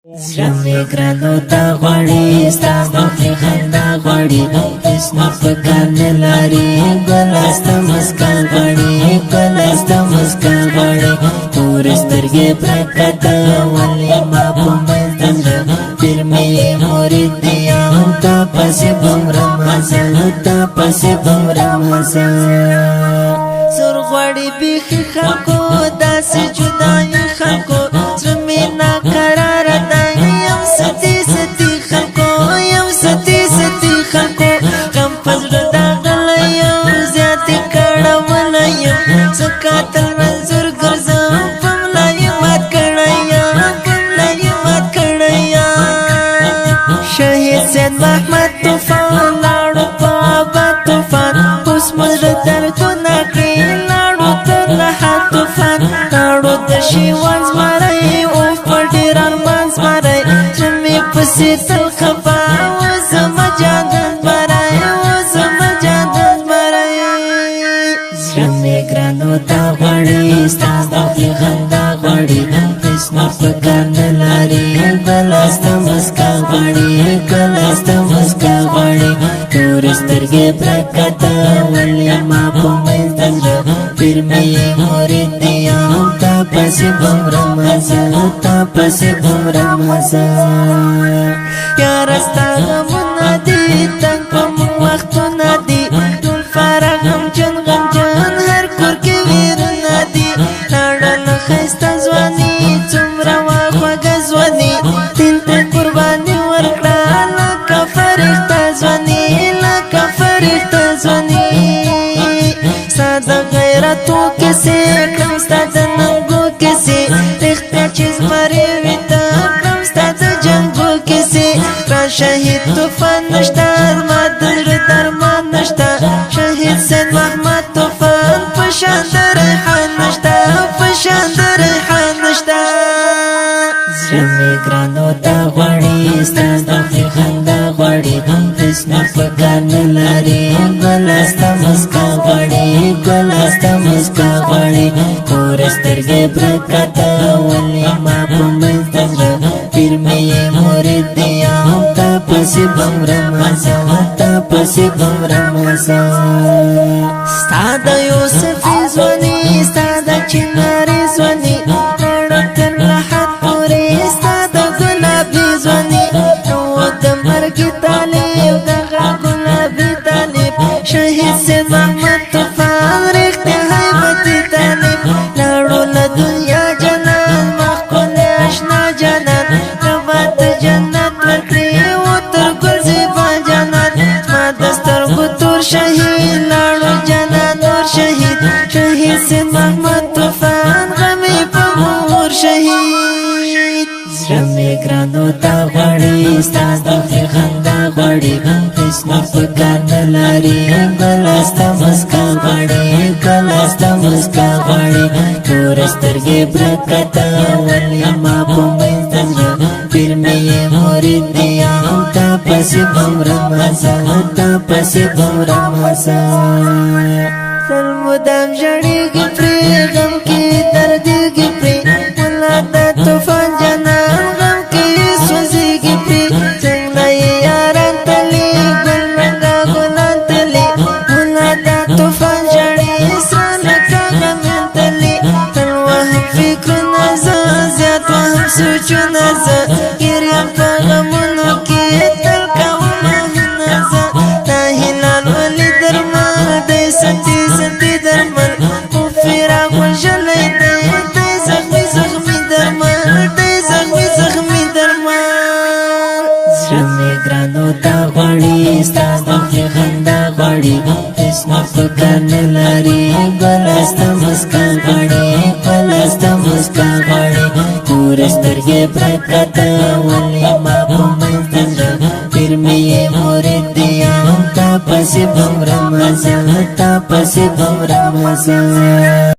زړه ګرانو تا غواړي ستا مخې خندا غواړي اسمه په کار نه لري ګله ستا مسکا غواړي ګله ستا مسکا غواړي تور سترګې پرکته ولې ما په منځ د زړه پیر مې مرید دی یم تا پسې بم رمزه تا پسې بم رمزه زور غواړي بیخي خلکو داسې جدایي خلکو زړه مې ناقراره دی یم ستي ستي خلکو یم ستي ستي خلکو غم په زړه داغلی یم زیاتې کړولی یم ځکه تل منظور ګرځم په ملا یې مات کړی یم په ملا یې مات کړی یم شهید سید محمد طوفان لاړو په آباد طوفان اوس مو زړه دردونه کړي لاړو تر لحد طوفان لاړو د شیوان زمری اوف په ډېر ارمان زمری زړه مې پسې تل خفا و زما جانان زمری و زما جانان زمری زړه مې ګرانو تا غواړي ستا مخې خندا غواړي اسمه په کار نه لري ګله ستا مسکا غواړي ګله ستا مسکا غواړي تور سترګې پرکته ولې ما په منځ د زړه پیر مې مرید دی یم تا پسې بم رمزه تا پسې بم رمزه یاره ستا غمونه دي تنګ په موږ وختونه دي ټول فارغ غمجن غمجن هر کور کې ویرونه دي لاړله ښایسته ځواني څومره وه خوږه ځواني دین ته قرباني ورکړه لکه فرښته ځواني لکه فرښته ځواني ستا د غیرتو کیسې کړم ستا د ننګو کیسې رښتیا چې زمرې وي ته کړم ستا د جنګو کیسې را شهید طوفان نشته زما د زړه درمان نشته شهید سید محمد طوفان په شان د ریحان نشته په شان د ریحان نشته زړه مې ګرانو تا غواړي ستا مخې خندا غواړي اسمه په کار نه لري ګله ستا مسکا غواړي ګله ستا مسکا غواړي تور سترګې پرکته ولې ما په منځ د زړه پیر مې مرید دی یم تا پسې بم رمزه تا پسې بم رمزه ستا د یوسفي ځواني ستا د چناري ځواني لاړه تر لحد پورې ستا د ګلابي ځواني نو د مرګي طالب دغه ګلابي طالب شهید سید محمد طوفان رښتیا حیبتي طالب لاړو له دنیا جنان مخ ښکلی اشنا جانان ربه ته جنت ورکړي و تر ګل زیبا جانان زما د سترګو تور شهید لاړو جانان نور شهید شهید سید محمد طوفان غمې په مور شهید زړه مې ګرانو تا غواړي ستا مخې خندا غواړي اسمه په کار نه لري ګله ستا مسکا غواړي ګله ستا مسکا غواړي تور سترګې پرکته ولې ما په منځ د زړه پیر مې مرید دی یم تا پسې بم رمزه تا پسې بم رمزه تل مدام ژړېږي پرې غم کې دردېږي پرې ملا د طوفان جانان غم کې سوځېږي پرې څنګه یې یاران تلي ګل رنګه ګلان تلي ملا د طوفان ژړې سره لکه غمین تلي تل وهم فکرونه زه زیات وهم سوچونه زه ګریم په غمونو کې تل کوم آهونه زه دا هلال ولي درمل دی ستي ستي درمل په فراق وژلی دی دی زخمي زخمي درمل دی زخمي زخمي درمل زړه مې ګرانو تا غواړي ستا مخې خندا غواړي اسمه په کار نه لري ګله ستا مسکا غواړي ګله ستا مسکا غواړي تور سترګې پرکته ولې ما په منځ د زړه پیر مې مرید دی یم تا پسې بم رمزه تا پسې بم رمزه